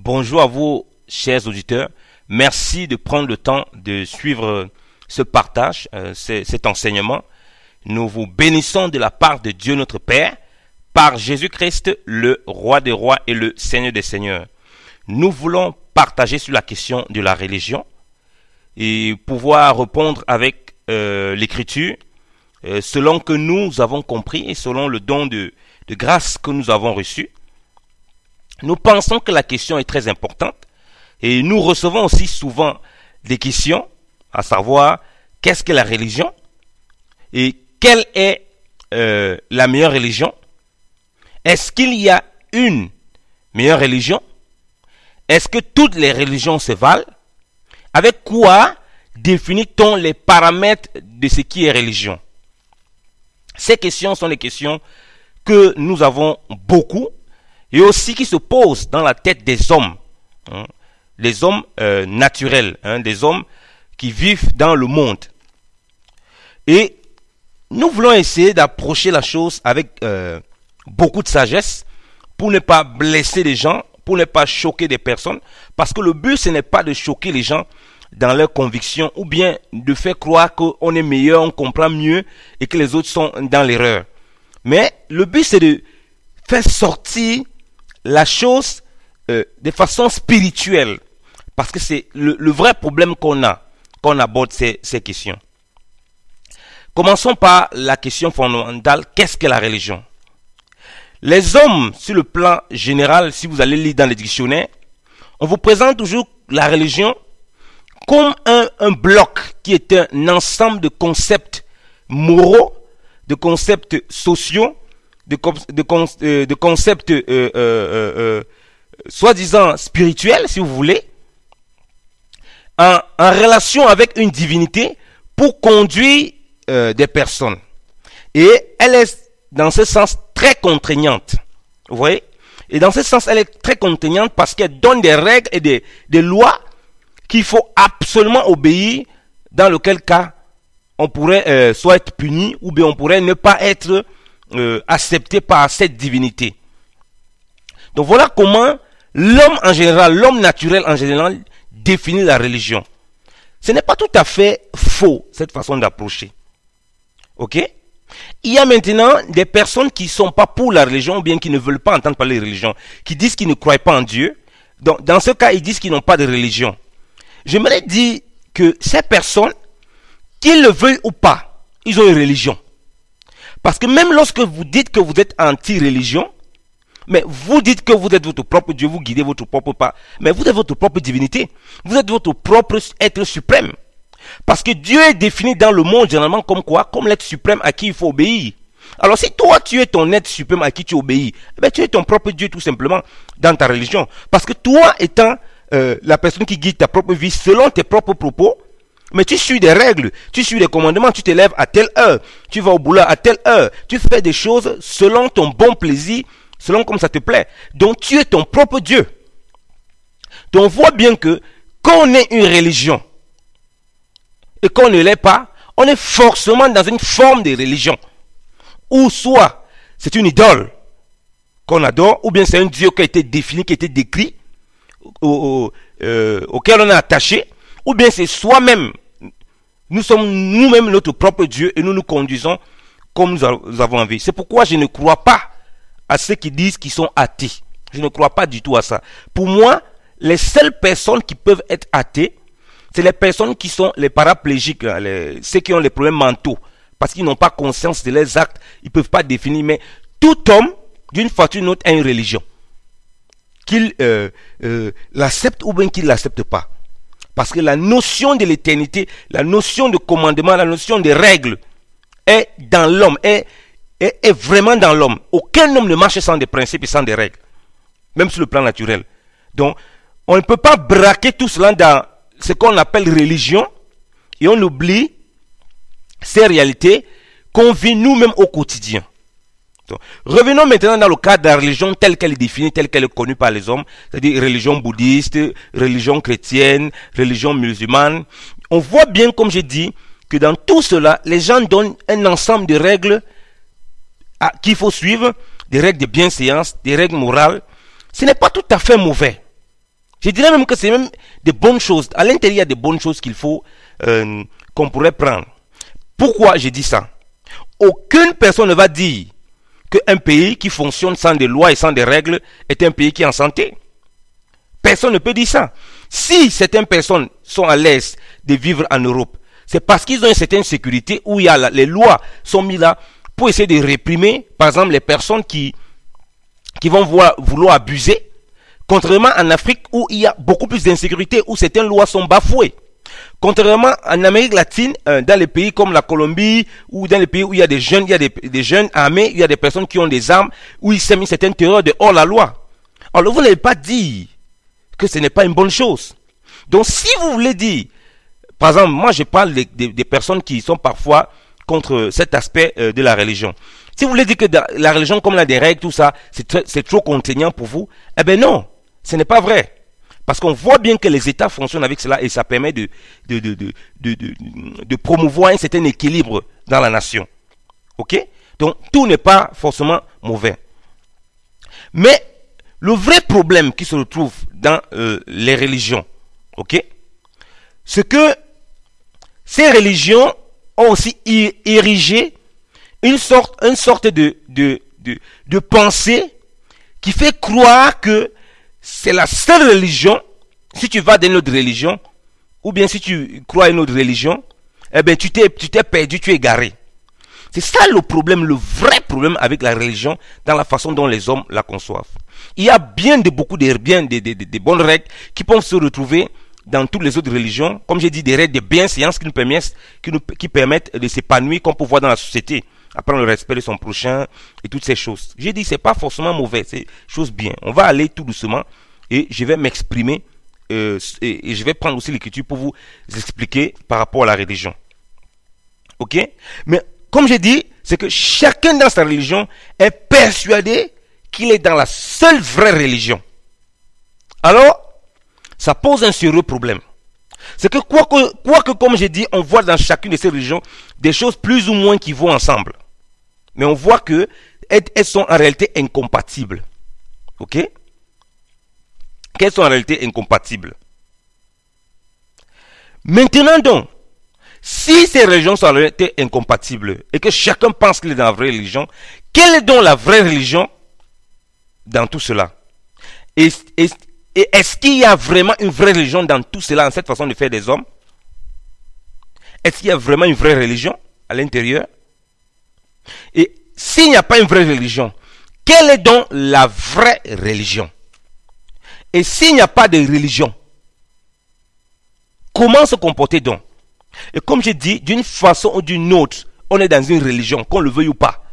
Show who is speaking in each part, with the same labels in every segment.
Speaker 1: Bonjour à vous, chers auditeurs. Merci de prendre le temps de suivre ce partage, cet enseignement. Nous vous bénissons de la part de Dieu notre Père, par Jésus-Christ, le Roi des rois et le Seigneur des seigneurs. Nous voulons partager sur la question de la religion et pouvoir répondre avec l'Écriture selon que nous avons compris et selon le don de grâce que nous avons reçu. Nous pensons que la question est très importante et nous recevons aussi souvent des questions, à savoir qu'est-ce que la religion et quelle est la meilleure religion. Est-ce qu'il y a une meilleure religion? Est-ce que toutes les religions se valent? Avec quoi définit-on les paramètres de ce qui est religion? Ces questions sont les questions que nous avons beaucoup et aussi qui se posent dans la tête des hommes, les hommes naturels, des hommes qui vivent dans le monde. Et nous voulons essayer d'approcher la chose avec beaucoup de sagesse pour ne pas blesser les gens, pour ne pas choquer des personnes, parce que le but ce n'est pas de choquer les gens dans leurs convictions ou bien de faire croire qu'on est meilleur, on comprend mieux et que les autres sont dans l'erreur. Mais le but c'est de faire sortir la chose de façon spirituelle, parce que c'est le vrai problème qu'on a quand on aborde ces questions. Commençons par la question fondamentale, qu'est-ce que la religion? Les hommes, sur le plan général, si vous allez lire dans les dictionnaires, on vous présente toujours la religion comme un bloc qui est un ensemble de concepts moraux, de concepts sociaux, de concepts soi-disant spirituels, si vous voulez, en relation avec une divinité pour conduire des personnes. Et elle est, dans ce sens, très contraignante. Vous voyez? Et dans ce sens, elle est très contraignante parce qu'elle donne des règles et des lois qu'il faut absolument obéir, dans lequel cas on pourrait soit être puni ou bien on pourrait ne pas être accepté par cette divinité. Donc voilà comment l'homme en général, l'homme naturel en général définit la religion. Ce n'est pas tout à fait faux, cette façon d'approcher. Ok? Il y a maintenant des personnes qui ne sont pas pour la religion ou bien qui ne veulent pas entendre parler de religion, qui disent qu'ils ne croient pas en Dieu. Donc, dans ce cas, ils disent qu'ils n'ont pas de religion. J'aimerais dire que ces personnes, qu'ils le veuillent ou pas, ils ont une religion. Parce que même lorsque vous dites que vous êtes anti-religion, mais vous dites que vous êtes votre propre Dieu, vous guidez votre propre pas, mais vous êtes votre propre divinité. Vous êtes votre propre être suprême. Parce que Dieu est défini dans le monde généralement comme quoi? Comme l'être suprême à qui il faut obéir. Alors si toi tu es ton être suprême à qui tu obéis, eh tu es ton propre Dieu tout simplement dans ta religion. Parce que toi étant la personne qui guide ta propre vie selon tes propres propos, mais tu suis des règles, tu suis des commandements, tu te lèves à telle heure, tu vas au boulot à telle heure, tu fais des choses selon ton bon plaisir, selon comme ça te plaît. Donc tu es ton propre Dieu. Donc on voit bien que quand on est une religion et qu'on ne l'est pas, on est forcément dans une forme de religion. Ou soit c'est une idole qu'on adore, ou bien c'est un Dieu qui a été défini, qui a été décrit, auquel on est attaché, ou bien c'est soi-même. Nous sommes nous-mêmes notre propre Dieu et nous nous conduisons comme nous avons envie. C'est pourquoi je ne crois pas à ceux qui disent qu'ils sont athées. Je ne crois pas du tout à ça. Pour moi, les seules personnes qui peuvent être athées, c'est les personnes qui sont les paraplégiques, ceux qui ont les problèmes mentaux, parce qu'ils n'ont pas conscience de leurs actes, ils ne peuvent pas définir. Mais tout homme, d'une façon ou d'une autre, a une religion. Qu'il l'accepte ou bien qu'il ne l'accepte pas. Parce que la notion de l'éternité, la notion de commandement, la notion de règles est dans l'homme, est vraiment dans l'homme. Aucun homme ne marche sans des principes et sans des règles, même sur le plan naturel. Donc, on ne peut pas braquer tout cela dans ce qu'on appelle religion et on oublie ces réalités qu'on vit nous-mêmes au quotidien. Donc, revenons maintenant dans le cadre de la religion telle qu'elle est définie, telle qu'elle est connue par les hommes, c'est-à-dire religion bouddhiste, religion chrétienne, religion musulmane. On voit bien, comme j'ai dit, que dans tout cela, les gens donnent un ensemble de règles qu'il faut suivre, des règles de bienséance, des règles morales. Ce n'est pas tout à fait mauvais. Je dirais même que c'est même des bonnes choses. À l'intérieur, il y a des bonnes choses qu'il faut, qu'on pourrait prendre. Pourquoi je dis ça? Aucune personne ne va dire qu'un pays qui fonctionne sans des lois et sans des règles est un pays qui est en santé. Personne ne peut dire ça. Si certaines personnes sont à l'aise de vivre en Europe, c'est parce qu'ils ont une certaine sécurité où il y a les lois sont mises là pour essayer de réprimer, par exemple, les personnes qui vont vouloir abuser. Contrairement en Afrique où il y a beaucoup plus d'insécurité, où certaines lois sont bafouées. Contrairement en Amérique latine, dans les pays comme la Colombie, ou dans les pays où il y a des jeunes, il y a des jeunes armés, il y a des personnes qui ont des armes, où ils sèment une certaine terreur de hors la loi. Alors vous n'avez pas dit que ce n'est pas une bonne chose. Donc si vous voulez dire, par exemple, moi je parle des personnes qui sont parfois contre cet aspect de la religion. Si vous voulez dire que la religion, comme elle a des règles, tout ça, c'est trop contraignant pour vous, eh bien non, ce n'est pas vrai. Parce qu'on voit bien que les États fonctionnent avec cela et ça permet de promouvoir un certain équilibre dans la nation. Ok? Donc tout n'est pas forcément mauvais. Mais le vrai problème qui se retrouve dans les religions, ok, c'est que ces religions ont aussi érigé une sorte de pensée qui fait croire que c'est la seule religion. Si tu vas dans une autre religion, ou bien si tu crois à une autre religion, eh bien tu t'es perdu, tu es égaré. C'est ça le problème, le vrai problème avec la religion dans la façon dont les hommes la conçoivent. Il y a beaucoup de bonnes règles qui peuvent se retrouver dans toutes les autres religions. Comme j'ai dit, des règles de bienséance qui permettent de s'épanouir comme pouvoir dans la société. Apprendre le respect de son prochain et toutes ces choses. J'ai dit, c'est pas forcément mauvais, c'est chose bien. On va aller tout doucement et je vais m'exprimer et je vais prendre aussi l'écriture pour vous expliquer par rapport à la religion. Ok? Mais comme j'ai dit, c'est que chacun dans sa religion est persuadé qu'il est dans la seule vraie religion. Alors, ça pose un sérieux problème. C'est que quoique, comme j'ai dit, on voit dans chacune de ces religions des choses plus ou moins qui vont ensemble. Mais on voit que elles sont en réalité incompatibles. Ok? Qu'elles sont en réalité incompatibles. Maintenant donc, si ces religions sont en réalité incompatibles et que chacun pense qu'il est dans la vraie religion, quelle est donc la vraie religion dans tout cela? Et est-ce qu'il y a vraiment une vraie religion dans tout cela, dans cette façon de faire des hommes? Est-ce qu'il y a vraiment une vraie religion à l'intérieur? Et s'il n'y a pas une vraie religion, quelle est donc la vraie religion? Et s'il n'y a pas de religion, comment se comporter donc? Et comme je dis, d'une façon ou d'une autre, on est dans une religion, qu'on le veuille ou pas.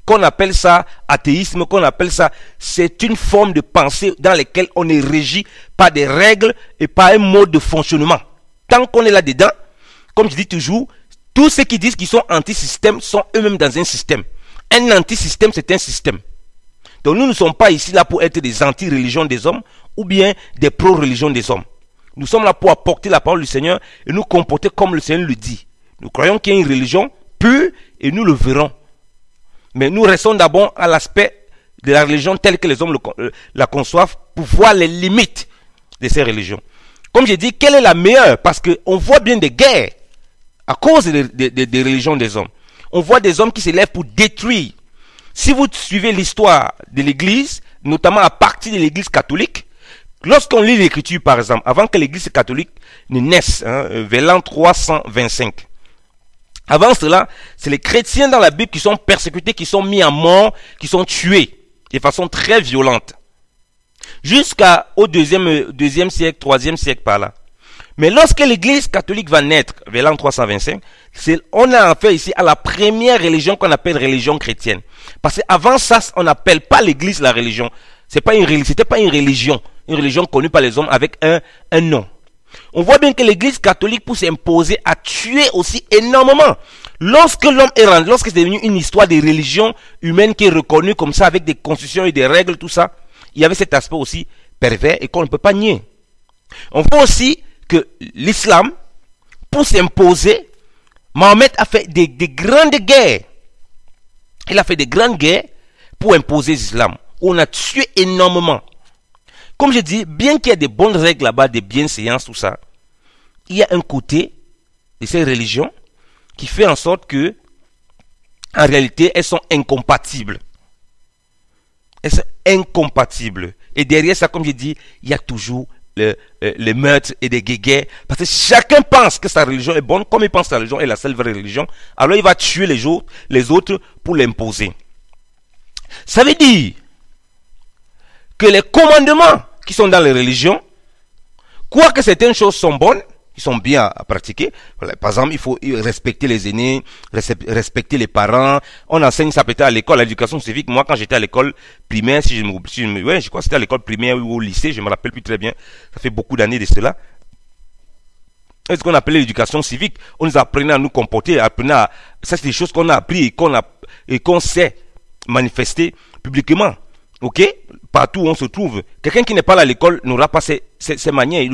Speaker 1: Qu'on appelle ça athéisme, qu'on appelle ça, c'est une forme de pensée dans laquelle on est régi par des règles et par un mode de fonctionnement. Tant qu'on est là-dedans, comme je dis toujours, tous ceux qui disent qu'ils sont anti-système sont eux-mêmes dans un système. Un anti-système, c'est un système. Donc nous ne sommes pas ici là pour être des anti-religions des hommes ou bien des pro-religions des hommes. Nous sommes là pour apporter la parole du Seigneur et nous comporter comme le Seigneur le dit. Nous croyons qu'il y a une religion pure et nous le verrons. Mais nous restons d'abord à l'aspect de la religion telle que les hommes la conçoivent pour voir les limites de ces religions. Comme j'ai dit, quelle est la meilleure? Parce qu'on voit bien des guerres à cause des religions des hommes. On voit des hommes qui se lèvent pour détruire. Si vous suivez l'histoire de l'Église, notamment à partir de l'Église catholique, lorsqu'on lit l'Écriture par exemple, avant que l'Église catholique ne naisse, vers l'an 325, avant cela, c'est les chrétiens dans la Bible qui sont persécutés, qui sont mis à mort, qui sont tués de façon très violente. Jusqu'au deuxième siècle, troisième siècle par là. Mais lorsque l'église catholique va naître, vers l'an 325, on a affaire ici à la première religion qu'on appelle religion chrétienne. Parce qu'avant ça, on n'appelle pas l'église la religion. C'était pas une religion connue par les hommes avec un nom. On voit bien que l'église catholique, pour s'imposer, a tué aussi énormément. Lorsque l'homme est rendu, lorsque c'est devenu une histoire de religion humaine qui est reconnue comme ça, avec des constitutions et des règles, tout ça, il y avait cet aspect aussi pervers et qu'on ne peut pas nier. On voit aussi que l'islam, pour s'imposer, Mahomet a fait des grandes guerres. Il a fait des grandes guerres pour imposer l'islam. On a tué énormément. Comme je dis, bien qu'il y ait des bonnes règles là-bas, des bienséances, tout ça, il y a un côté de ces religions qui fait en sorte que, en réalité, elles sont incompatibles. Elles sont incompatibles. Et derrière ça, comme je dis, il y a toujours les meurtres et des guéguerres. Parce que chacun pense que sa religion est bonne, comme il pense que sa religion est la seule vraie religion. Alors il va tuer les autres pour l'imposer. Ça veut dire que les commandements qui sont dans les religions, quoique certaines choses sont bonnes, ils sont bien à pratiquer. Voilà, par exemple, il faut respecter les aînés, respecter les parents. On enseigne ça peut-être à l'école, à l'éducation civique. Moi, quand j'étais à l'école primaire, je crois que c'était à l'école primaire ou au lycée, je me rappelle plus très bien. Ça fait beaucoup d'années de cela. C'est ce qu'on appelait l'éducation civique. On nous apprenait à nous comporter, ça c'est des choses qu'on a appris et qu'on sait manifester publiquement. Ok? Partout où on se trouve. Quelqu'un qui n'est pas là à l'école n'aura pas ces manières.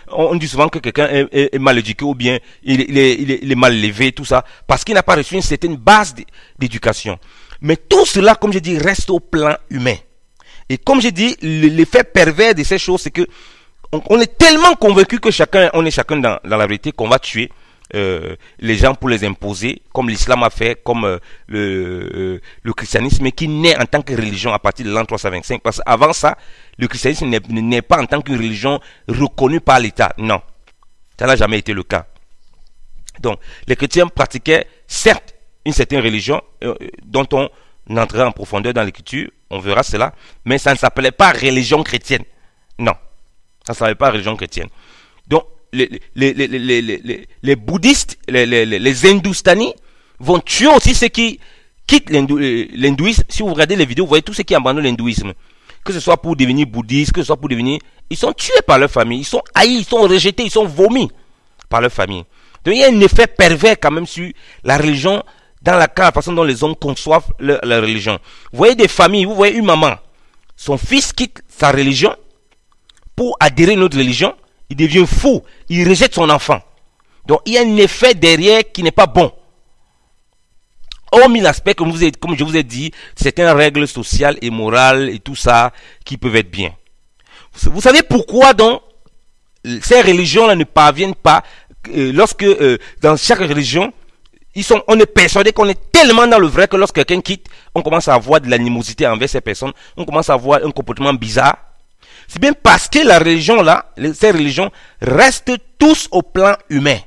Speaker 1: On dit souvent que quelqu'un est mal éduqué ou bien il est mal élevé, tout ça, parce qu'il n'a pas reçu une certaine base d'éducation. Mais tout cela, comme je dis, reste au plan humain. Et comme je dis, l'effet pervers de ces choses, c'est que on est tellement convaincu que on est chacun dans la vérité qu'on va tuer les gens pour les imposer, comme l'islam a fait, comme le christianisme, qui naît en tant que religion à partir de l'an 325. Parce qu'avant ça, le christianisme n'est pas en tant que religion reconnue par l'État. Non, ça n'a jamais été le cas. Donc, les chrétiens pratiquaient certes une certaine religion dont on entrera en profondeur dans l'écriture, on verra cela, mais ça ne s'appelait pas religion chrétienne. Non, ça ne s'appelait pas religion chrétienne. Donc, les bouddhistes, les hindoustanis vont tuer aussi ceux qui quittent l'hindouisme. Si vous regardez les vidéos, vous voyez tous ceux qui abandonnent l'hindouisme. Que ce soit pour devenir bouddhiste, que ce soit pour devenir... Ils sont tués par leur famille, ils sont haïs, ils sont rejetés, ils sont vomis par leur famille. Donc il y a un effet pervers quand même sur la religion, dans la façon dont les hommes conçoivent la religion. Vous voyez des familles, vous voyez une maman, son fils quitte sa religion pour adhérer à une autre religion. Il devient fou, il rejette son enfant. Donc il y a un effet derrière qui n'est pas bon. Hormis l'aspect, comme je vous ai dit, certaines règles sociales et morales et tout ça qui peuvent être bien. Vous savez pourquoi donc ces religions-là ne parviennent pas, lorsque dans chaque religion, on est persuadé qu'on est tellement dans le vrai que lorsque quelqu'un quitte, on commence à avoir de l'animosité envers ces personnes, on commence à avoir un comportement bizarre. C'est bien parce que la religion là, ces religions restent tous au plan humain.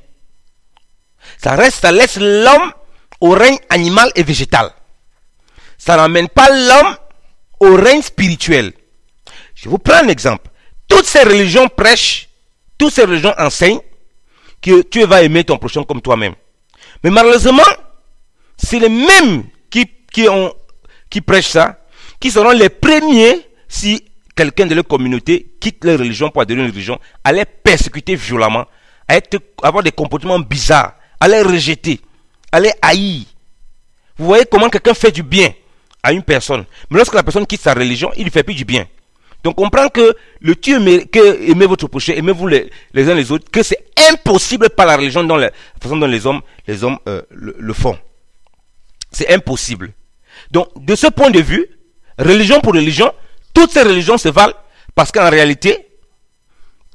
Speaker 1: Ça laisse l'homme au règne animal et végétal. Ça n'amène pas l'homme au règne spirituel. Je vous prends un exemple. Toutes ces religions prêchent, toutes ces religions enseignent que tu vas aimer ton prochain comme toi-même. Mais malheureusement, c'est les mêmes qui prêchent ça, qui seront les premiers si quelqu'un de leur communauté quitte leur religion pour adhérer à une religion, à les persécuter violemment, à avoir des comportements bizarres, à les rejeter, à les haïr. Vous voyez comment quelqu'un fait du bien à une personne, mais lorsque la personne quitte sa religion, il ne fait plus du bien. Donc on comprend que aimez votre prochain, aimez-vous les uns les autres, que c'est impossible par la religion, dans la façon dont les hommes le font. C'est impossible. Donc de ce point de vue, religion pour religion, toutes ces religions se valent parce qu'en réalité,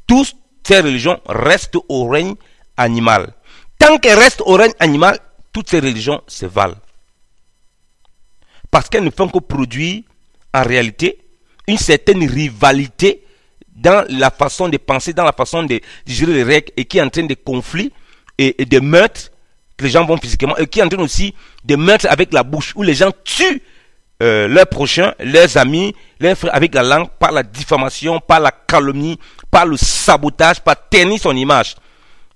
Speaker 1: toutes ces religions restent au règne animal. Tant qu'elles restent au règne animal, toutes ces religions se valent. Parce qu'elles ne font que produire, en réalité, une certaine rivalité dans la façon de penser, dans la façon de gérer les règles, et qui entraîne des conflits et des meurtres que les gens vont physiquement, et qui entraîne aussi des meurtres avec la bouche, où les gens tuent leurs prochains, leurs amis, leurs frères avec la langue, par la diffamation, par la calomnie, par le sabotage, par ternir son image.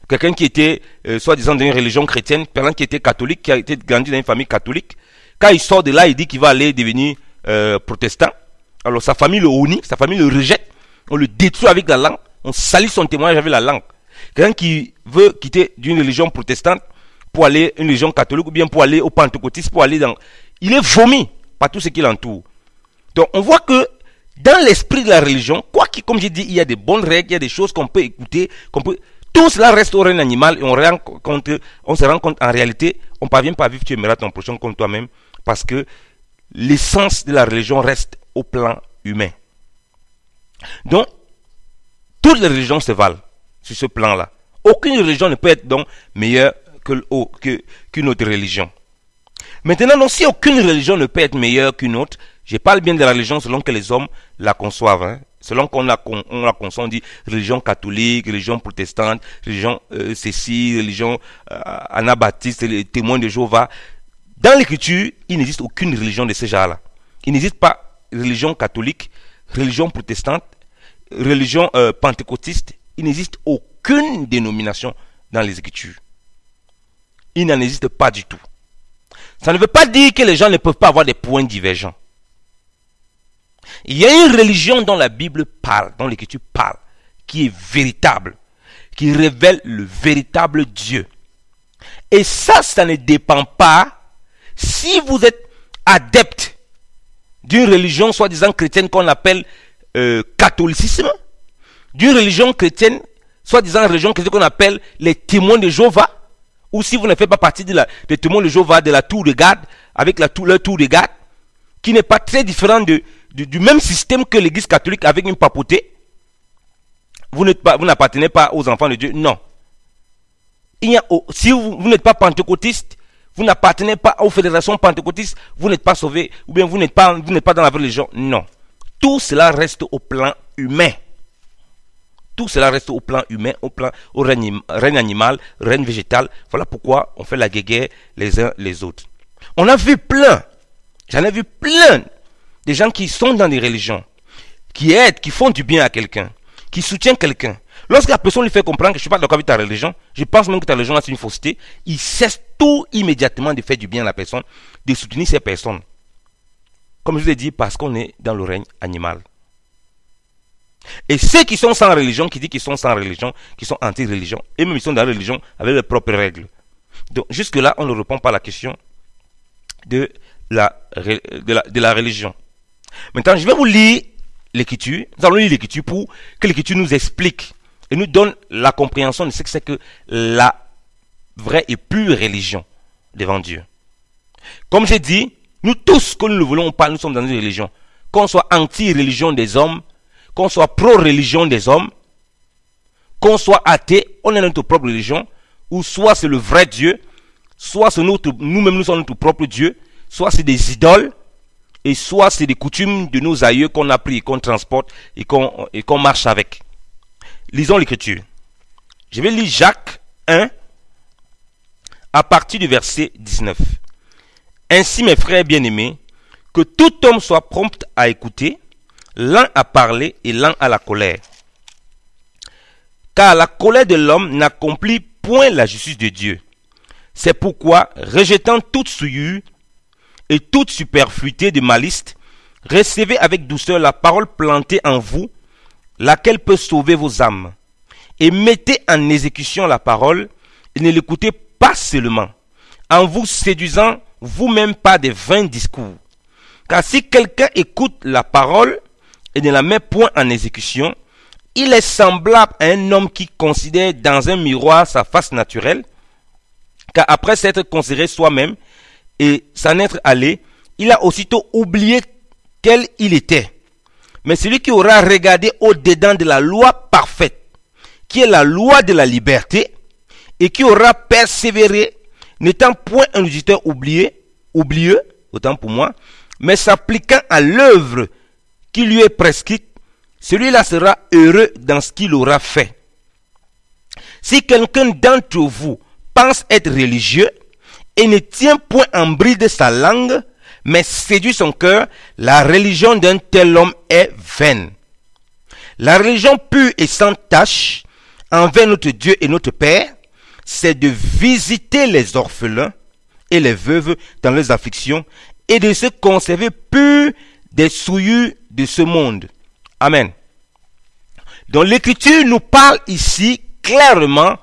Speaker 1: Quelqu'un qui était, soi-disant, d'une religion chrétienne, quelqu'un qui était catholique, qui a été grandi dans une famille catholique, quand il sort de là, il dit qu'il va aller devenir protestant. Alors sa famille le honnie, sa famille le rejette, on le détruit avec la langue, on salit son témoignage avec la langue. Quelqu'un qui veut quitter d'une religion protestante pour aller à une religion catholique, ou bien pour aller au pentecôtisme, pour aller dans... Il est vomi par tout ce qui l'entoure. Donc on voit que dans l'esprit de la religion, quoi qu'il, comme j'ai dit, il y a des bonnes règles, il y a des choses qu'on peut écouter, tout cela reste au règne animal, et on se rend compte en réalité, on ne parvient pas à vivre, tu aimeras ton prochain comme toi-même, parce que l'essence de la religion reste au plan humain. Donc, toutes les religions se valent sur ce plan-là. Aucune religion ne peut être donc meilleure qu'une autre religion. Maintenant, donc, si aucune religion ne peut être meilleure qu'une autre, je parle bien de la religion selon que les hommes la conçoivent. Hein. Selon qu'on la conçoit, on dit religion catholique, religion protestante, religion ceci, religion anabaptiste, les témoins de Jéhovah. Dans l'écriture, il n'existe aucune religion de ce genre-là. Il n'existe pas religion catholique, religion protestante, religion pentecôtiste. Il n'existe aucune dénomination dans les Écritures. Il n'en existe pas du tout. Ça ne veut pas dire que les gens ne peuvent pas avoir des points divergents. Il y a une religion dont la Bible parle, dont l'Écriture parle, qui est véritable, qui révèle le véritable Dieu. Et ça ne dépend pas si vous êtes adepte d'une religion soi-disant chrétienne qu'on appelle catholicisme, d'une religion chrétienne, soi-disant religion chrétienne qu'on appelle les témoins de Jéhovah, ou si vous ne faites pas partie des témoins de Jéhovah, de la tour de garde, avec leur tour de garde, qui n'est pas très différent du même système que l'église catholique avec une papauté, vous n'appartenez pas aux enfants de Dieu. Non. Si vous n'êtes pas pentecôtiste, vous n'appartenez pas aux fédérations pentecôtistes, vous n'êtes pas sauvé, ou bien vous n'êtes pas dans la religion. Non. Tout cela reste au plan humain. Tout cela reste au plan humain, au règne animal, règne végétal. Voilà pourquoi on fait la guéguerre les uns les autres. On a vu plein, j'en ai vu plein, des gens qui sont dans des religions, qui aident, qui font du bien à quelqu'un, qui soutiennent quelqu'un. Lorsque la personne lui fait comprendre que je ne suis pas d'accord avec ta religion, je pense même que ta religion là c'est une fausseté, il cesse tout immédiatement de faire du bien à la personne, de soutenir ces personnes. Comme je vous ai dit, parce qu'on est dans le règne animal. Et ceux qui sont sans religion, qui disent qu'ils sont sans religion, qui sont anti-religion, et même ils sont dans la religion avec leurs propres règles. Donc jusque-là, on ne répond pas à la question de la religion. Maintenant, je vais vous lire l'écriture. Nous allons lire l'écriture pour que l'écriture nous explique et nous donne la compréhension de ce que c'est que la vraie et pure religion devant Dieu. Comme j'ai dit, nous tous, que nous le voulons ou pas, nous sommes dans une religion. Qu'on soit anti-religion des hommes, qu'on soit pro-religion des hommes, qu'on soit athée, on est notre propre religion, ou soit c'est le vrai Dieu, soit c'est nous-mêmes nous sommes notre propre Dieu, soit c'est des idoles, et soit c'est des coutumes de nos aïeux qu'on a pris, qu'on transporte et qu'on marche avec. Lisons l'écriture. Je vais lire Jacques 1 à partir du verset 19. Ainsi, mes frères bien-aimés, que tout homme soit prompt à écouter, l'un à parler et l'un à la colère. Car la colère de l'homme n'accomplit point la justice de Dieu. C'est pourquoi, rejetant toute souillure et toute superfluité de malice, recevez avec douceur la parole plantée en vous, laquelle peut sauver vos âmes. Et mettez en exécution la parole, et ne l'écoutez pas seulement, en vous séduisant vous-même par des vains discours. Car si quelqu'un écoute la parole et ne la met point en exécution, il est semblable à un homme qui considère dans un miroir sa face naturelle, car après s'être considéré soi-même et s'en être allé, il a aussitôt oublié quel il était. Mais celui qui aura regardé au-dedans de la loi parfaite, qui est la loi de la liberté, et qui aura persévéré, n'étant point un auditeur oublieux, autant pour moi, mais s'appliquant à l'œuvre qui lui est prescrite, celui-là sera heureux dans ce qu'il aura fait. Si quelqu'un d'entre vous pense être religieux et ne tient point en bride sa langue, mais séduit son cœur, la religion d'un tel homme est vaine. La religion pure et sans tache envers notre Dieu et notre Père, c'est de visiter les orphelins et les veuves dans leurs afflictions et de se conserver purs des souillures de ce monde. Amen. Donc l'Écriture nous parle ici clairement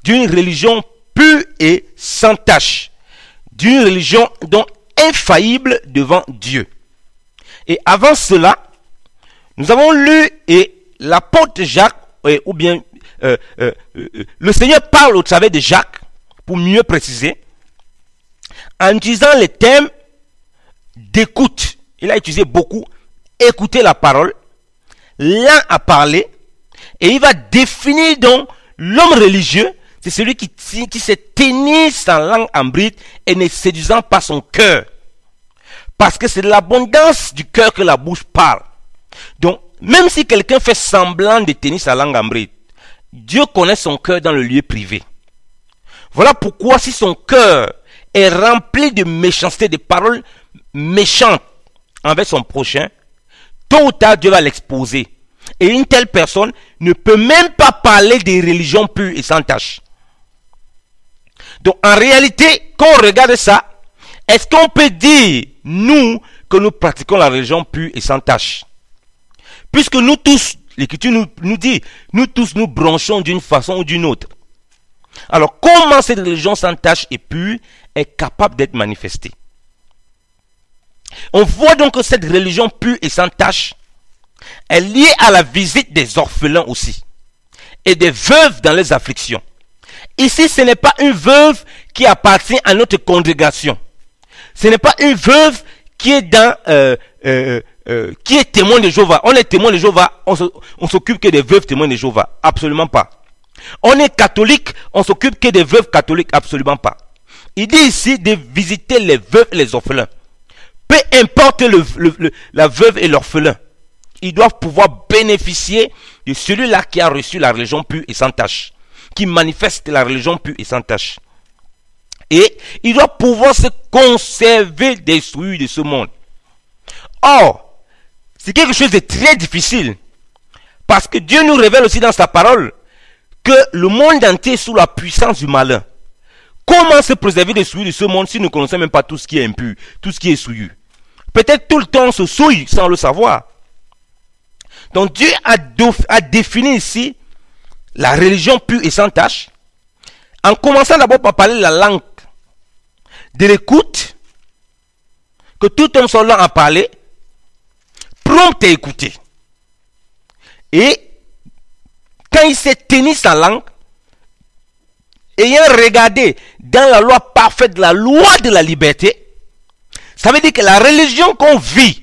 Speaker 1: d'une religion pure et sans tache, d'une religion donc infaillible devant Dieu. Et avant cela, nous avons lu et l'apôtre Jacques, ou bien le Seigneur parle au travers de Jacques, pour mieux préciser, en utilisant les thèmes d'écoute. Il a utilisé beaucoup écouter la parole, l'un a parlé, et il va définir donc l'homme religieux, c'est celui qui sait tenir sa langue en bride et ne séduisant pas son cœur. Parce que c'est de l'abondance du cœur que la bouche parle. Donc, même si quelqu'un fait semblant de tenir sa langue en bride, Dieu connaît son cœur dans le lieu privé. Voilà pourquoi si son cœur est rempli de méchanceté, de paroles méchantes envers son prochain, tôt ou tard Dieu va l'exposer. Et une telle personne ne peut même pas parler des religions pures et sans tache. Donc en réalité, quand on regarde ça, est-ce qu'on peut dire, nous, que nous pratiquons la religion pure et sans tache? Puisque nous tous, l'Écriture nous dit, nous tous nous branchons d'une façon ou d'une autre. Alors comment cette religion sans tache et pure est capable d'être manifestée? On voit donc que cette religion pure et sans tache est liée à la visite des orphelins aussi et des veuves dans les afflictions. Ici, ce n'est pas une veuve qui appartient à notre congrégation. Ce n'est pas une veuve qui est qui est témoin de Jéhovah. On est témoin de Jéhovah, on s'occupe que des veuves témoins de Jéhovah. Absolument pas. On est catholique, on s'occupe que des veuves catholiques. Absolument pas. Il dit ici de visiter les veuves et les orphelins. Peu importe la veuve et l'orphelin, ils doivent pouvoir bénéficier de celui-là qui a reçu la religion pure et sans tache, qui manifeste la religion pure et sans tache. Et il doit pouvoir se conserver des souillures de ce monde. Or, c'est quelque chose de très difficile, parce que Dieu nous révèle aussi dans sa parole que le monde entier est sous la puissance du malin. Comment se préserver des souillures de ce monde si nous ne connaissons même pas tout ce qui est impur, tout ce qui est souillure? Peut-être tout le temps on se souille sans le savoir. Donc Dieu a défini ici la religion pure et sans tache, en commençant d'abord par parler la langue de l'écoute, que tout homme soit là à parler, prompt à écouter. Et quand il s'est tenu sa langue, ayant regardé dans la loi parfaite, la loi de la liberté, ça veut dire que la religion qu'on vit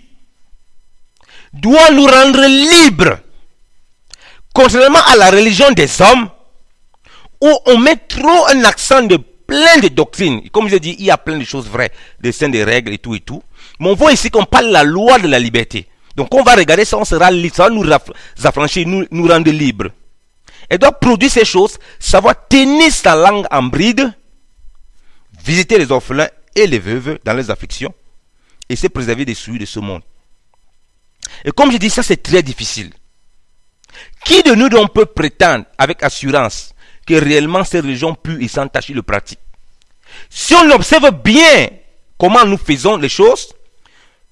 Speaker 1: doit nous rendre libres. Contrairement à la religion des hommes, où on met trop un accent de plein de doctrines. Comme je dis, il y a plein de choses vraies, des saints, des règles et tout et tout. Mais on voit ici qu'on parle de la loi de la liberté. Donc on va regarder ça, on sera libre, ça va nous affranchir, nous rendre libres. Elle doit produire ces choses, savoir tenir sa langue en bride, visiter les orphelins et les veuves dans les afflictions, et se préserver des souillures de ce monde. Et comme je dis, ça c'est très difficile. Qui de nous donc peut prétendre avec assurance que réellement ces religions pures et sans tache le pratiquent? Si on observe bien comment nous faisons les choses,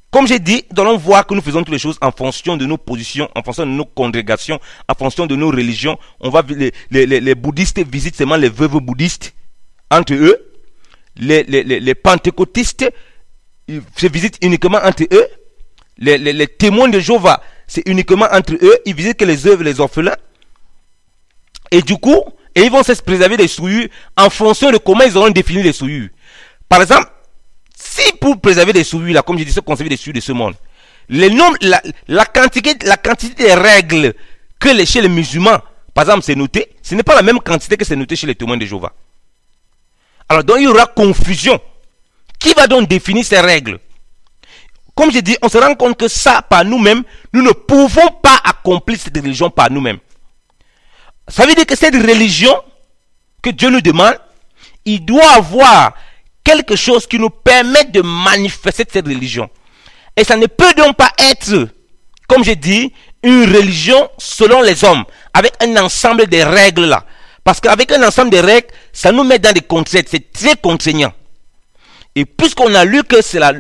Speaker 1: comme j'ai dit, nous allons voir que nous faisons toutes les choses en fonction de nos positions, en fonction de nos congrégations, en fonction de nos religions. On va, les bouddhistes visitent seulement les veuves bouddhistes entre eux. Les pentecôtistes se visitent uniquement entre eux. Les témoins de Jéhovah, c'est uniquement entre eux. Ils visitent que les veuves et les orphelins. Et du coup, ils vont se préserver des souillures en fonction de comment ils auront défini les souillures. Par exemple, si pour préserver des souillures, là, comme je dis, se conserver des souillures de ce monde, la quantité des règles que chez les musulmans, par exemple, c'est noté, ce n'est pas la même quantité que c'est noté chez les témoins de Jéhovah. Alors, donc, il y aura confusion. Qui va donc définir ces règles? Comme je dis, on se rend compte que ça, par nous-mêmes, nous ne pouvons pas accomplir cette religion par nous-mêmes. Ça veut dire que cette religion que Dieu nous demande, il doit avoir quelque chose qui nous permette de manifester cette religion. Et ça ne peut donc pas être, comme je dis, une religion selon les hommes, avec un ensemble de règles là. Parce qu'avec un ensemble de règles, ça nous met dans des contraintes, c'est très contraignant. Et puisqu'on a lu que c'est la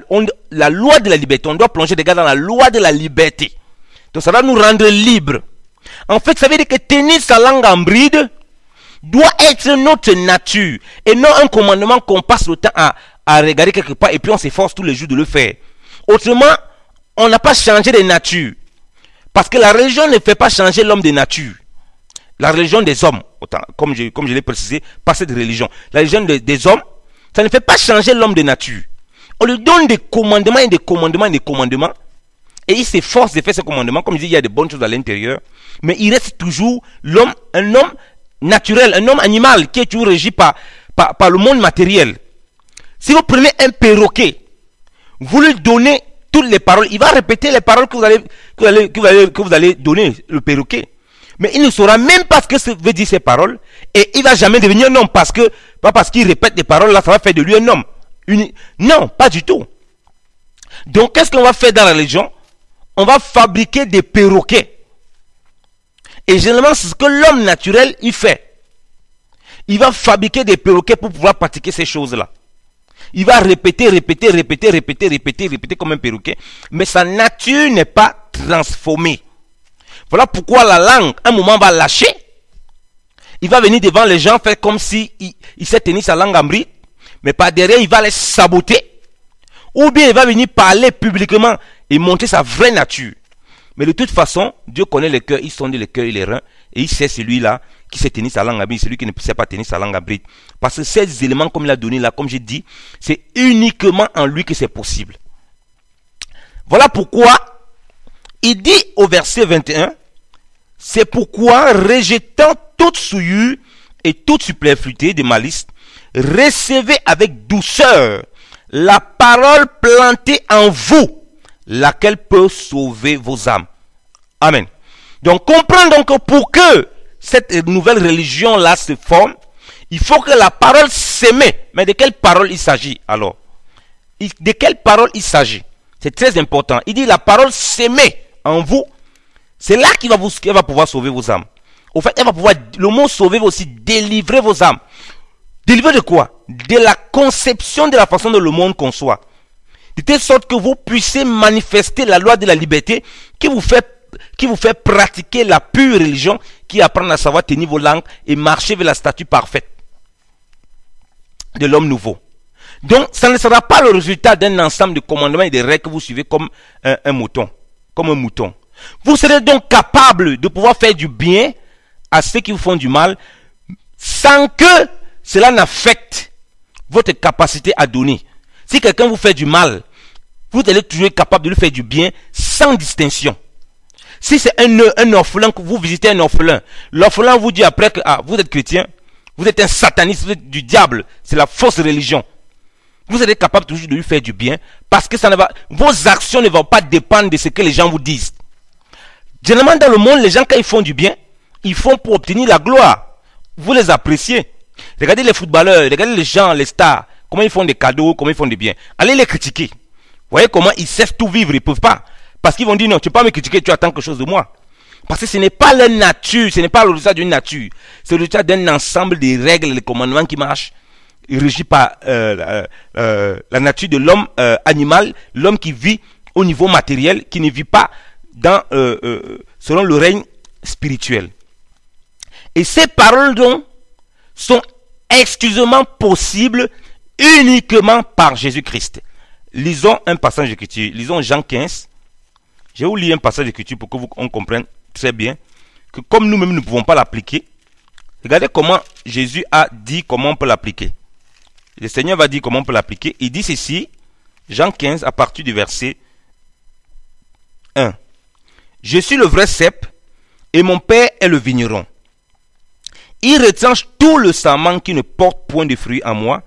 Speaker 1: loi de la liberté, on doit plonger des gars dans la loi de la liberté. Donc ça va nous rendre libres. En fait, ça veut dire que tenir sa langue en bride doit être notre nature et non un commandement qu'on passe le temps à regarder quelque part et puis on s'efforce tous les jours de le faire. Autrement, on n'a pas changé de nature. Parce que la religion ne fait pas changer l'homme de nature. La religion des hommes, comme je l'ai précisé, pas cette religion. La religion des hommes, ça ne fait pas changer l'homme de nature. On lui donne des commandements et des commandements et des commandements. et il s'efforce de faire ce commandement, comme je dis, il y a de bonnes choses à l'intérieur, mais il reste toujours l'homme, un homme naturel, un homme animal qui est toujours régi par le monde matériel. Si vous prenez un perroquet, vous lui donnez toutes les paroles, il va répéter les paroles que vous allez donner, le perroquet. Mais il ne saura même pas ce que veut dire ces paroles, et il va jamais devenir un homme, pas parce qu'il répète des paroles, là, ça va faire de lui un homme. Non, pas du tout. Donc, qu'est-ce qu'on va faire dans la religion? On va fabriquer des perroquets. Et généralement, c'est ce que l'homme naturel, il fait. Il va fabriquer des perroquets pour pouvoir pratiquer ces choses-là. Il va répéter comme un perroquet. Mais sa nature n'est pas transformée. Voilà pourquoi la langue, un moment, va lâcher. Il va venir devant les gens, faire comme si il s'est tenu sa langue en bride. Mais par derrière, il va les saboter. Ou bien il va venir parler publiquement et montrer sa vraie nature. Mais de toute façon, Dieu connaît les cœurs, il sonde les cœurs et les reins, et il sait celui-là qui sait tenir sa langue en bride, celui qui ne sait pas tenir sa langue en bride. Parce que ces éléments, comme il a donné là, comme j'ai dit, c'est uniquement en lui que c'est possible. Voilà pourquoi il dit au verset 21, c'est pourquoi, rejetant toute souillure et toute superfluité de malice, recevez avec douceur la parole plantée en vous, laquelle peut sauver vos âmes. Amen. Donc, comprenez donc que pour que cette nouvelle religion-là se forme, il faut que la parole s'émet. Mais de quelle parole il s'agit alors? De quelle parole il s'agit? C'est très important. Il dit la parole s'émet en vous. C'est là qu'il va pouvoir sauver vos âmes. Au fait, elle va pouvoir, le mot sauver va aussi délivrer vos âmes. Délivrer de quoi? De la conception de la façon dont le monde conçoit. De telle sorte que vous puissiez manifester la loi de la liberté qui vous fait pratiquer la pure religion, qui apprend à savoir tenir vos langues et marcher vers la statue parfaite de l'homme nouveau. Donc, ça ne sera pas le résultat d'un ensemble de commandements et de règles que vous suivez comme un mouton. Vous serez donc capable de pouvoir faire du bien à ceux qui vous font du mal sans que cela n'affecte votre capacité à donner. Si quelqu'un vous fait du mal, vous allez toujours être capable de lui faire du bien sans distinction. Si c'est un orphelin, que vous visitez un orphelin, l'orphelin vous dit après que vous êtes chrétien, vous êtes un sataniste, vous êtes du diable, c'est la fausse religion. Vous êtes capable toujours de lui faire du bien parce que vos actions ne vont pas dépendre de ce que les gens vous disent. Généralement dans le monde, les gens quand ils font du bien, ils font pour obtenir la gloire. Vous les appréciez. Regardez les footballeurs, regardez les gens, les stars, comment ils font des cadeaux, comment ils font des biens. Allez les critiquer. Vous voyez comment ils cessent tout vivre, ils ne peuvent pas. Parce qu'ils vont dire non, tu ne peux pas me critiquer, tu attends quelque chose de moi. Parce que ce n'est pas leur nature, ce n'est pas le résultat d'une nature. C'est le résultat d'un ensemble de règles, de commandements qui marchent, régis par la nature de l'homme animal, l'homme qui vit au niveau matériel, qui ne vit pas selon le règne spirituel. Et ces paroles donc sont exclusivement possibles uniquement par Jésus-Christ. Lisons un passage d'écriture. Lisons Jean 15. Je vais vous lire un passage d'écriture pour qu'on comprenne très bien que comme nous-mêmes ne pouvons pas l'appliquer, regardez comment Jésus a dit comment on peut l'appliquer. Le Seigneur va dire comment on peut l'appliquer. Il dit ceci, Jean 15, à partir du verset 1. Je suis le vrai cep et mon Père est le vigneron. Il retranche tout le sarment qui ne porte point de fruits en moi,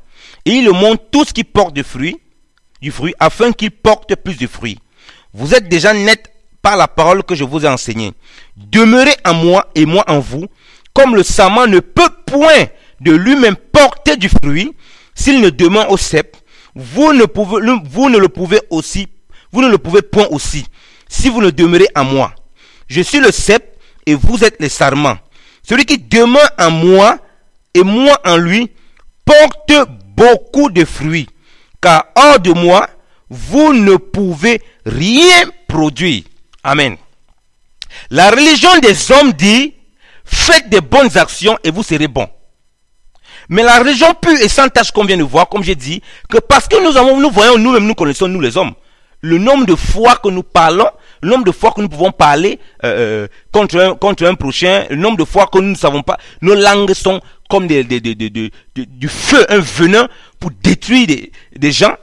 Speaker 1: et il le montre tout ce qui porte du fruit, afin qu'il porte plus de fruits. Vous êtes déjà nets par la parole que je vous ai enseignée. Demeurez en moi et moi en vous, comme le sarment ne peut point de lui-même porter du fruit, s'il ne demeure au cep, vous ne le pouvez point aussi, si vous ne demeurez en moi. Je suis le cep et vous êtes les sarments. Celui qui demeure en moi et moi en lui porte beaucoup de fruits, car hors de moi, vous ne pouvez rien produire. Amen. La religion des hommes dit, faites des bonnes actions et vous serez bons. Mais la religion pure et sans tâche qu'on vient de voir, comme j'ai dit, que parce que nous voyons nous-mêmes, nous connaissons nous les hommes, le nombre de fois que nous parlons, le nombre de fois que nous pouvons parler contre un prochain, le nombre de fois que nous ne savons pas, nos langues sont comme du feu, un venin pour détruire des gens.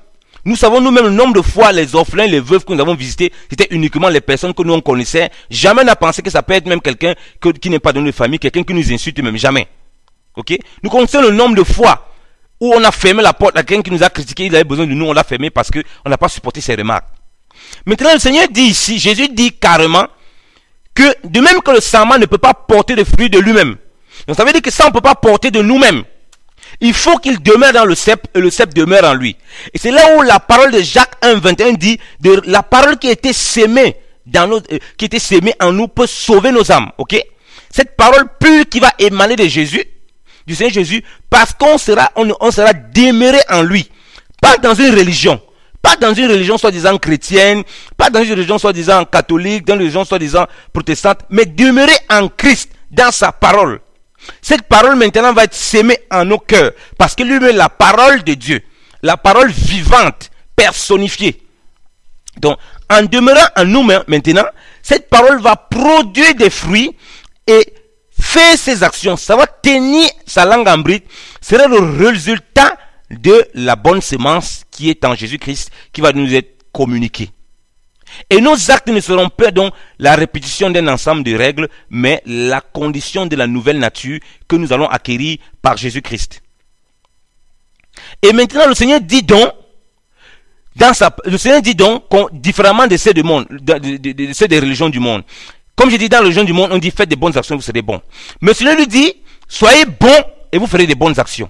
Speaker 1: Nous savons nous-mêmes le nombre de fois les orphelins, les veuves que nous avons visités, c'était uniquement les personnes que nous on connaissait. Jamais on n'a pensé que ça peut être même quelqu'un qui n'est pas de notre famille, quelqu'un qui nous insulte même, jamais. Ok? Nous connaissons le nombre de fois où on a fermé la porte à quelqu'un qui nous a critiqué, il avait besoin de nous, on l'a fermé parce qu'on n'a pas supporté ses remarques. Maintenant, le Seigneur dit ici, Jésus dit carrément que de même que le sarment ne peut pas porter de fruits de lui-même. Donc ça veut dire que ça on ne peut pas porter de nous-mêmes. Il faut qu'il demeure dans le cep et le cep demeure en lui. Et c'est là où la parole de Jacques 1, 21 dit, de la parole qui a été sémée qui était sémée en nous peut sauver nos âmes. Ok? Cette parole pure qui va émaner de Jésus, du Seigneur Jésus, parce qu'on sera demeuré en lui. Pas dans une religion. Pas dans une religion soi-disant chrétienne, pas dans une religion soi-disant catholique, dans une religion soi-disant protestante, mais demeurer en Christ, dans sa parole. Cette parole maintenant va être sémée en nos cœurs, parce que lui-même est la parole de Dieu, la parole vivante, personnifiée. Donc, en demeurant en nous maintenant, cette parole va produire des fruits et faire ses actions. Ça va tenir sa langue en bride. Ce sera le résultat de la bonne semence qui est en Jésus-Christ, qui va nous être communiquée. Et nos actes ne seront pas donc la répétition d'un ensemble de règles, mais la condition de la nouvelle nature que nous allons acquérir par Jésus-Christ. Et maintenant, le Seigneur dit donc, différemment de ceux du monde, de ceux des religions du monde. Comme je dis dans les religions du monde, on dit faites des bonnes actions, vous serez bons. Mais celui lui dit, soyez bons et vous ferez des bonnes actions.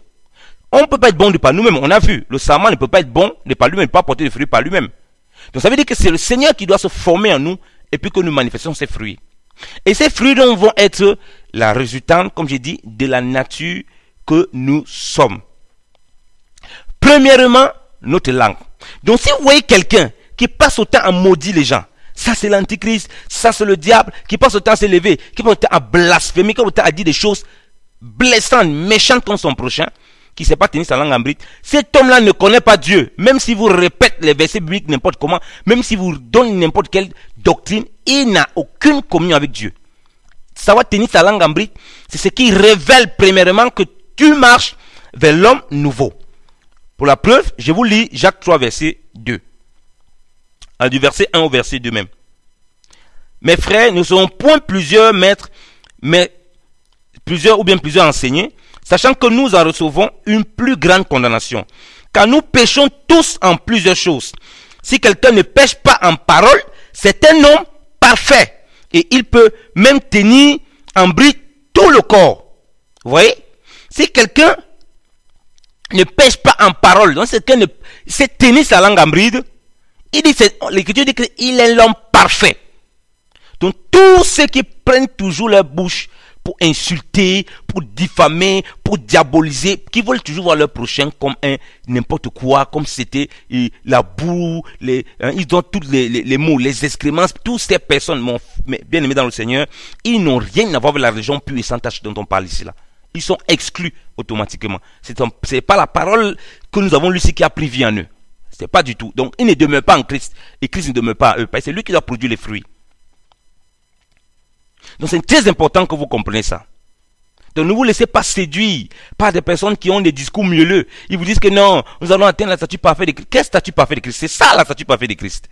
Speaker 1: On ne peut pas être bon de par nous-mêmes. On a vu, le sarment ne peut pas être bon de par lui-même, ne peut pas porter de fruits par lui-même. Donc ça veut dire que c'est le Seigneur qui doit se former en nous et puis que nous manifestons ces fruits. Et ces fruits donc vont être la résultante, comme j'ai dit, de la nature que nous sommes. Premièrement, notre langue. Donc si vous voyez quelqu'un qui passe au temps à maudire les gens, ça c'est l'antichrist, ça c'est le diable, qui passe au temps à s'élever, qui passe au temps à blasphémer, qui passe au temps à dire des choses blessantes, méchantes contre son prochain, qui ne sait pas tenir sa langue en bride, cet homme-là ne connaît pas Dieu. Même si vous répète les versets bibliques n'importe comment, même si vous donne n'importe quelle doctrine, il n'a aucune communion avec Dieu. Savoir tenir sa langue en bride, c'est ce qui révèle premièrement que tu marches vers l'homme nouveau. Pour la preuve, je vous lis Jacques 3, verset 2. Du verset 1 au verset 2 même. Mes frères, ne seront point plusieurs maîtres, mais plusieurs enseignés, sachant que nous en recevons une plus grande condamnation. Car nous péchons tous en plusieurs choses. Si quelqu'un ne pêche pas en parole, c'est un homme parfait. Et il peut même tenir en bride tout le corps. Vous voyez? Si quelqu'un ne pêche pas en parole, donc c'est quelqu'un sait tenir sa langue en bride, l'Écriture dit qu'il est l'homme parfait. Donc tous ceux qui prennent toujours leur bouche pour insulter, pour diffamer, pour diaboliser, qui veulent toujours voir leur prochain comme n'importe quoi, comme si c'était la boue, ils ont tous les mots, les excréments, toutes ces personnes, bien aimés dans le Seigneur, ils n'ont rien à voir avec la religion pure et sans tache dont on parle ici là. Ils sont exclus automatiquement. C'est pas la parole que nous avons lue ici qui a pris vie en eux. C'est pas du tout. Donc ils ne demeurent pas en Christ et Christ ne demeure pas en eux. C'est lui qui doit produire les fruits. Donc c'est très important que vous compreniez ça. Donc ne vous laissez pas séduire par des personnes qui ont des discours mielleux. Ils vous disent que non, nous allons atteindre la statue parfaite de Christ. Quelle statue parfaite de Christ? C'est ça la statue parfaite de Christ.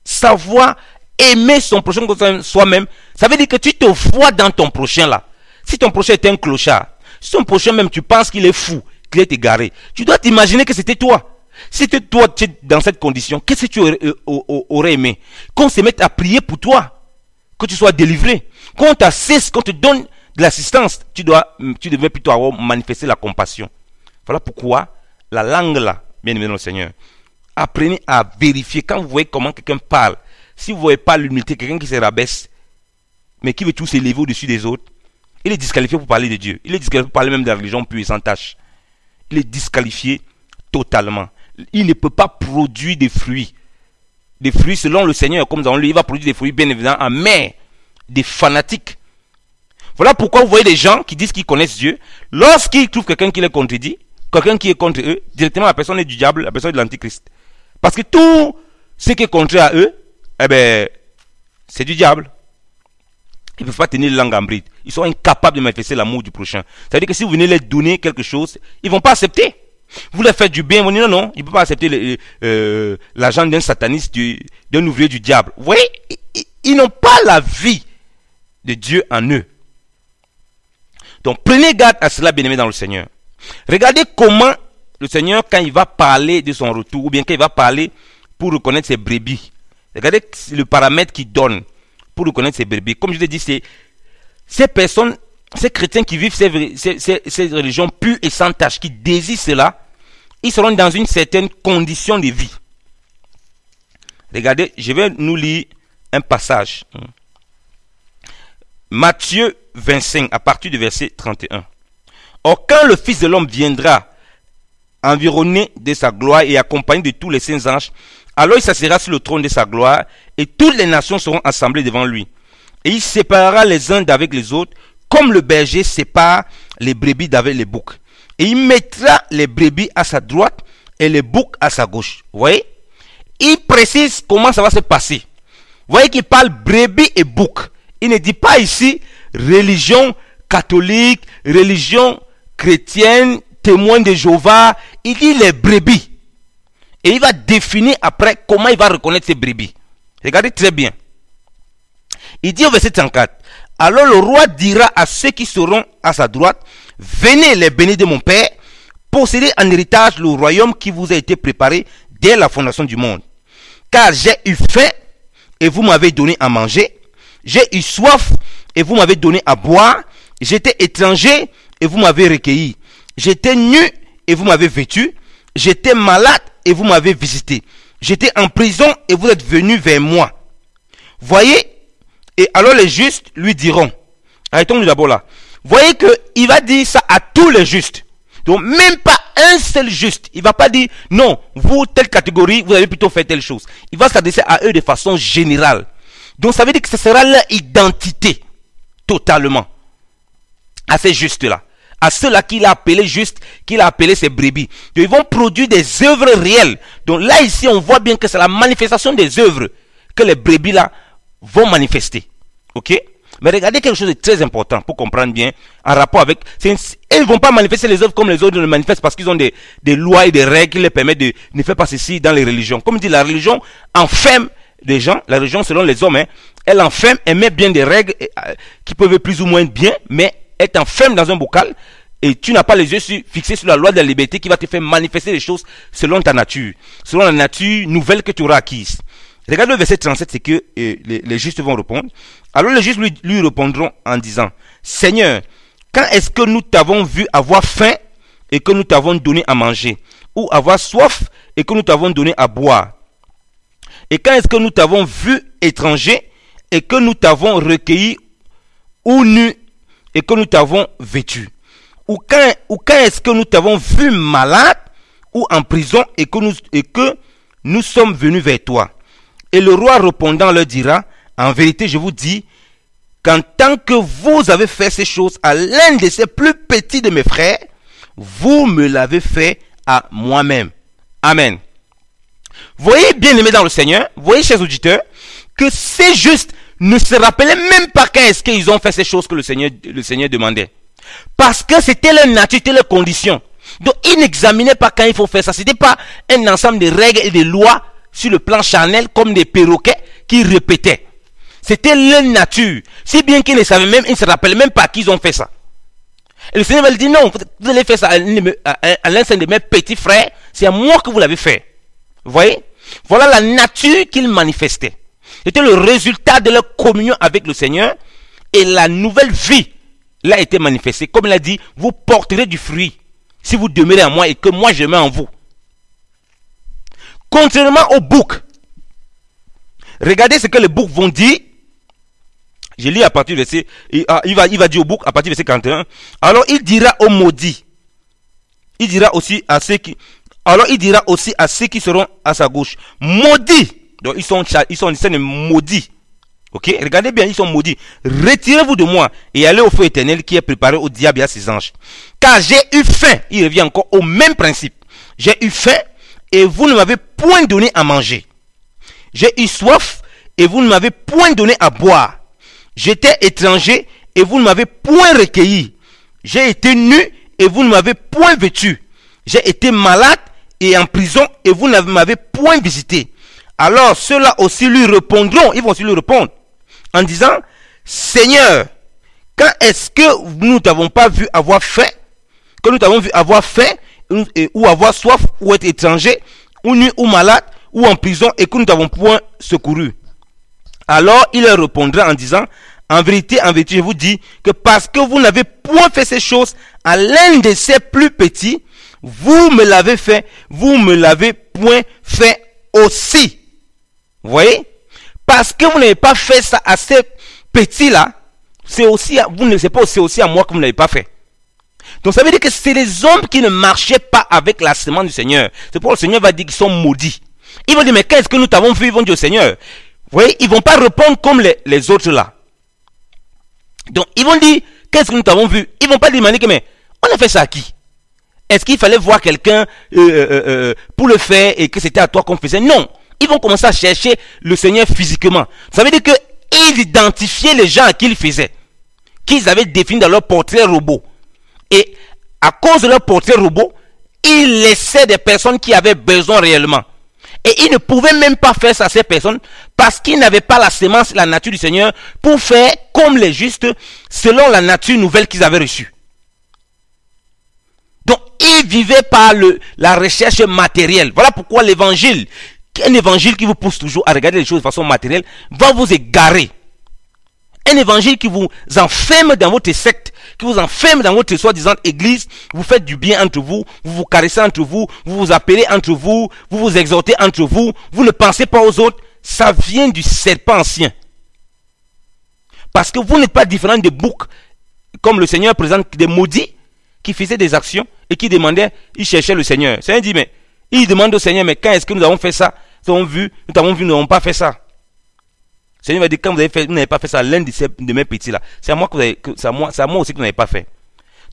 Speaker 1: Savoir aimer son prochain comme soi-même, ça veut dire que tu te vois dans ton prochain là. Si ton prochain est un clochard, si ton prochain même tu penses qu'il est fou, qu'il est égaré, tu dois t'imaginer que c'était toi. Si c'était toi tu es dans cette condition, qu'est-ce que tu aurais aimé? Qu'on se mette à prier pour toi, que tu sois délivré, qu'on t'assiste, qu'on te donne de l'assistance, tu devais plutôt avoir manifesté la compassion. Voilà pourquoi la langue là, bien aimé dans le Seigneur, apprenez à vérifier quand vous voyez comment quelqu'un parle. Si vous ne voyez pas l'humilité, quelqu'un qui se rabaisse, mais qui veut tout s'élever au-dessus des autres, il est disqualifié pour parler de Dieu. Il est disqualifié pour parler même de la religion pure et sans tache. Il est disqualifié totalement. Il ne peut pas produire des fruits. Des fruits selon le Seigneur, comme nous avons lu, il va produire des fruits bien évidemment amers, des fanatiques. Voilà pourquoi vous voyez des gens qui disent qu'ils connaissent Dieu. Lorsqu'ils trouvent quelqu'un qui les contredit, quelqu'un qui est contre eux, directement la personne est du diable, la personne est de l'antichrist. Parce que tout ce qui est contraire à eux, c'est du diable. Ils ne peuvent pas tenir la langue en bride. Ils sont incapables de manifester l'amour du prochain. Ça veut dire que si vous venez leur donner quelque chose, ils ne vont pas accepter. Vous leur faites du bien, vous dites non, non, il ne peut pas accepter l'argent d'un sataniste, d'un ouvrier du diable. Vous voyez, ils n'ont pas la vie de Dieu en eux. Donc prenez garde à cela, bien-aimés dans le Seigneur. Regardez comment le Seigneur, quand il va parler de son retour, ou bien quand il va parler pour reconnaître ses brebis, regardez le paramètre qu'il donne pour reconnaître ses brebis. Comme je l'ai dit, c'est ces personnes, ces chrétiens qui vivent ces religions pures et sans tache, qui désirent cela, ils seront dans une certaine condition de vie. Regardez, je vais nous lire un passage. Matthieu 25, à partir du verset 31. Or, quand le Fils de l'homme viendra, environné de sa gloire et accompagné de tous les saints anges, alors il s'assiera sur le trône de sa gloire, et toutes les nations seront assemblées devant lui. Et il séparera les uns d'avec les autres, comme le berger sépare les brebis d'avec les boucs. Et il mettra les brebis à sa droite et les boucs à sa gauche. Vous voyez? Il précise comment ça va se passer. Vous voyez qu'il parle brebis et boucs. Il ne dit pas ici religion catholique, religion chrétienne, témoin de Jéhovah. Il dit les brebis. Et il va définir après comment il va reconnaître ces brebis. Regardez très bien. Il dit au verset 34. Alors le roi dira à ceux qui seront à sa droite, venez les bénis de mon Père, possédez en héritage le royaume qui vous a été préparé dès la fondation du monde. Car j'ai eu faim et vous m'avez donné à manger. J'ai eu soif et vous m'avez donné à boire. J'étais étranger et vous m'avez recueilli. J'étais nu et vous m'avez vêtu. J'étais malade et vous m'avez visité. J'étais en prison et vous êtes venus vers moi. Voyez, et alors les justes lui diront, arrêtons-nous d'abord là. Voyez qu'il va dire ça à tous les justes. Donc même pas un seul juste. Il ne va pas dire, non, vous, telle catégorie, vous avez plutôt fait telle chose. Il va s'adresser à eux de façon générale. Donc ça veut dire que ce sera leur identité, totalement. À ces justes-là. À ceux-là qu'il a appelés justes, qu'il a appelés ses brebis. Donc ils vont produire des œuvres réelles. Donc là, ici, on voit bien que c'est la manifestation des œuvres que les brebis-là vont manifester. Ok? Mais regardez quelque chose de très important pour comprendre bien en rapport avec... Ils ne vont pas manifester les œuvres comme les autres le manifestent parce qu'ils ont des lois et des règles qui les permettent de ne faire pas ceci dans les religions. Comme dit la religion, enferme des gens, la religion selon les hommes, elle enferme, elle met bien des règles qui peuvent être plus ou moins bien, mais elle t'enferme dans un bocal et tu n'as pas les yeux fixés sur la loi de la liberté qui va te faire manifester les choses selon ta nature, selon la nature nouvelle que tu auras acquise. Regardez le verset 37, c'est que les justes vont répondre. Alors les justes lui répondront en disant, Seigneur, quand est-ce que nous t'avons vu avoir faim et que nous t'avons donné à manger, ou avoir soif et que nous t'avons donné à boire? Et quand est-ce que nous t'avons vu étranger et que nous t'avons recueilli, ou nu et que nous t'avons vêtu? Ou quand est-ce que nous t'avons vu malade ou en prison et que nous sommes venus vers toi? Et le roi répondant leur dira, en vérité je vous dis, qu'en tant que vous avez fait ces choses à l'un de ces plus petits de mes frères, vous me l'avez fait à moi-même. Amen. Voyez, bien aimés dans le Seigneur, voyez, chers auditeurs, que ces justes ne se rappelaient même pas quand est-ce qu'ils ont fait ces choses que le Seigneur demandait. Parce que c'était leur nature, c'était leur condition. Donc, ils n'examinaient pas quand il faut faire ça. C'était pas un ensemble de règles et de lois sur le plan charnel comme des perroquets qui répétaient. C'était leur nature. Si bien qu'ils ne savaient même, ils ne se rappelaient même pas qu'ils ont fait ça. Et le Seigneur va dire, non, vous allez faire ça à l'un de mes petits frères, c'est à moi que vous l'avez fait. Vous voyez? Voilà la nature qu'ils manifestaient. C'était le résultat de leur communion avec le Seigneur et la nouvelle vie là a été manifestée. Comme il a dit, vous porterez du fruit si vous demeurez en moi et que moi je mets en vous. Contrairement aux boucs, regardez ce que les boucs vont dire. Je lis à partir du verset, il va dire aux boucs à partir du verset 41. Alors il dira aux maudits, il dira aussi à ceux qui seront à sa gauche, maudits. Donc ils sont maudits. Ok, regardez bien, ils sont maudits. Retirez-vous de moi et allez au feu éternel qui est préparé au diable et à ses anges. Car j'ai eu faim. Il revient encore au même principe. J'ai eu faim et vous ne m'avez point donné à manger. J'ai eu soif et vous ne m'avez point donné à boire. J'étais étranger et vous ne m'avez point recueilli. J'ai été nu et vous ne m'avez point vêtu. j'ai été malade et en prison et vous ne m'avez point visité. Alors ceux-là aussi lui répondront, ils vont aussi lui répondre en disant, Seigneur, quand est-ce que nous ne t'avons pas vu avoir faim, que nous t'avons vu avoir faim, ou avoir soif, ou être étranger, ou nu, ou malade, ou en prison, et que nous t'avons point secouru? Alors il leur répondra en disant, en vérité, je vous dis que parce que vous n'avez point fait ces choses à l'un de ces plus petits, vous me l'avez fait, vous me l'avez point fait aussi. Vous voyez? Parce que vous n'avez pas fait ça à ces petits-là, c'est aussi à moi que vous n'avez pas fait. Donc ça veut dire que c'est les hommes qui ne marchaient pas avec la semence du Seigneur. C'est pourquoi le Seigneur va dire qu'ils sont maudits. Ils vont dire, mais qu'est-ce que nous t'avons fait? Ils vont dire au Seigneur. Vous voyez, ils ne vont pas répondre comme les autres là. Donc ils vont dire, qu'est-ce que nous t'avons vu? Ils ne vont pas demander que, mais on a fait ça à qui? Est-ce qu'il fallait voir quelqu'un pour le faire et que c'était à toi qu'on faisait? Non. Ils vont commencer à chercher le Seigneur physiquement. Ça veut dire qu'ils identifiaient les gens à qui ils faisaient, qu'ils avaient défini dans leur portrait robot. Et à cause de leur portrait robot, ils laissaient des personnes qui avaient besoin réellement. Et ils ne pouvaient même pas faire ça à ces personnes parce qu'ils n'avaient pas la sémence, la nature du Seigneur pour faire comme les justes selon la nature nouvelle qu'ils avaient reçue. Donc, ils vivaient par la recherche matérielle. Voilà pourquoi l'évangile, un évangile qui vous pousse toujours à regarder les choses de façon matérielle, va vous égarer. Un évangile qui vous enferme dans votre secte, qui vous enferme dans votre soi-disant église, vous faites du bien entre vous, vous vous caressez entre vous, vous vous appelez entre vous, vous vous exhortez entre vous, vous ne pensez pas aux autres, ça vient du serpent ancien. Parce que vous n'êtes pas différent des boucs, comme le Seigneur présente des maudits, qui faisaient des actions et qui demandaient, ils cherchaient le Seigneur. Le Seigneur dit, mais il demande au Seigneur, mais quand est-ce que nous avons fait ça? Nous n'avons pas fait ça. Le Seigneur va dire, quand vous n'avez pas fait ça, l'un de mes petits là, c'est à moi aussi que vous n'avez pas fait.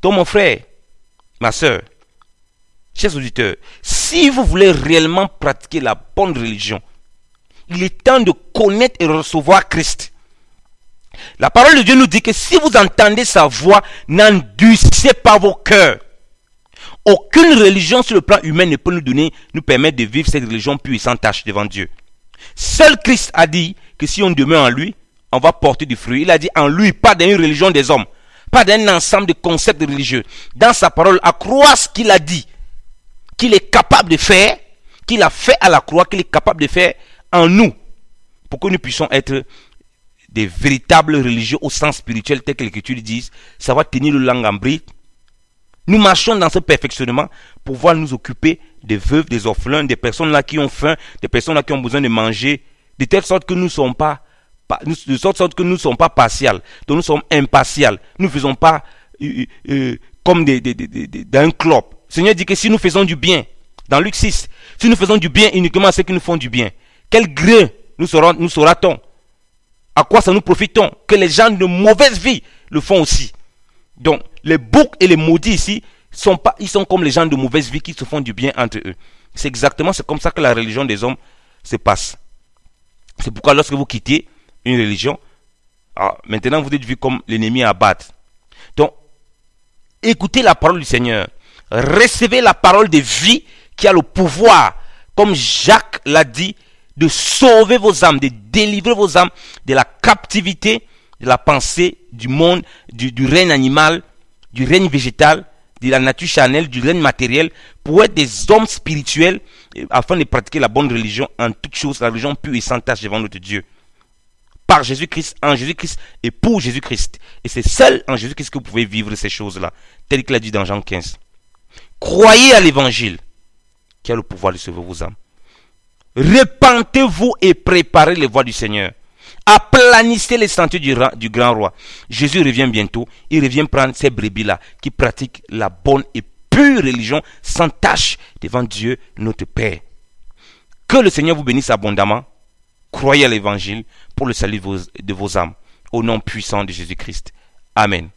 Speaker 1: Donc mon frère, ma soeur, chers auditeurs, si vous voulez réellement pratiquer la bonne religion, il est temps de connaître et recevoir Christ. La parole de Dieu nous dit que si vous entendez sa voix, n'endurcissez pas vos cœurs. Aucune religion sur le plan humain ne peut nous permettre de vivre cette religion pure et sans tache devant Dieu. Seul Christ a dit que si on demeure en lui, on va porter du fruit. Il a dit en lui, pas d'une religion des hommes, pas d'un ensemble de concepts religieux. Dans sa parole, à croire ce qu'il a dit, qu'il est capable de faire, qu'il a fait à la croix, qu'il est capable de faire en nous, pour que nous puissions être des véritables religieux au sens spirituel, tel que l'Écriture dit, ça va tenir le langue en bride. Nous marchons dans ce perfectionnement pour pouvoir nous occuper des veuves, des orphelins, des personnes là qui ont faim, des personnes là qui ont besoin de manger, de telle sorte que nous ne sommes pas, partials, donc nous sommes impartials. Nous ne faisons pas comme dans un club. Le Seigneur dit que si nous faisons du bien, dans Luc 6, si nous faisons du bien uniquement à ceux qui nous font du bien, quel grain nous saura-t-on? À quoi ça nous profitons? Que les gens de mauvaise vie le font aussi. Donc, les boucs et les maudits ici, ils sont comme les gens de mauvaise vie qui se font du bien entre eux. C'est comme ça que la religion des hommes se passe. C'est pourquoi lorsque vous quittez une religion, maintenant vous êtes vu comme l'ennemi à abattre. Donc, écoutez la parole du Seigneur. Recevez la parole de vie qui a le pouvoir, comme Jacques l'a dit, de sauver vos âmes, de délivrer vos âmes de la captivité, de la pensée, du monde, du règne animal, du règne végétal, de la nature charnelle, du règne matériel, pour être des hommes spirituels, afin de pratiquer la bonne religion en toutes choses, la religion pure et sans tache devant notre Dieu. Par Jésus-Christ, en Jésus-Christ et pour Jésus-Christ. Et c'est seul en Jésus-Christ que vous pouvez vivre ces choses-là, tel qu'il a dit dans Jean 15. Croyez à l'évangile, qui a le pouvoir de sauver vos âmes. Repentez-vous et préparez les voies du Seigneur. Aplanissez les sentiers du grand roi. Jésus revient bientôt. Il revient prendre ces brebis-là qui pratiquent la bonne et pure religion sans tache devant Dieu notre Père. Que le Seigneur vous bénisse abondamment. Croyez à l'évangile pour le salut de vos âmes. Au nom puissant de Jésus-Christ. Amen.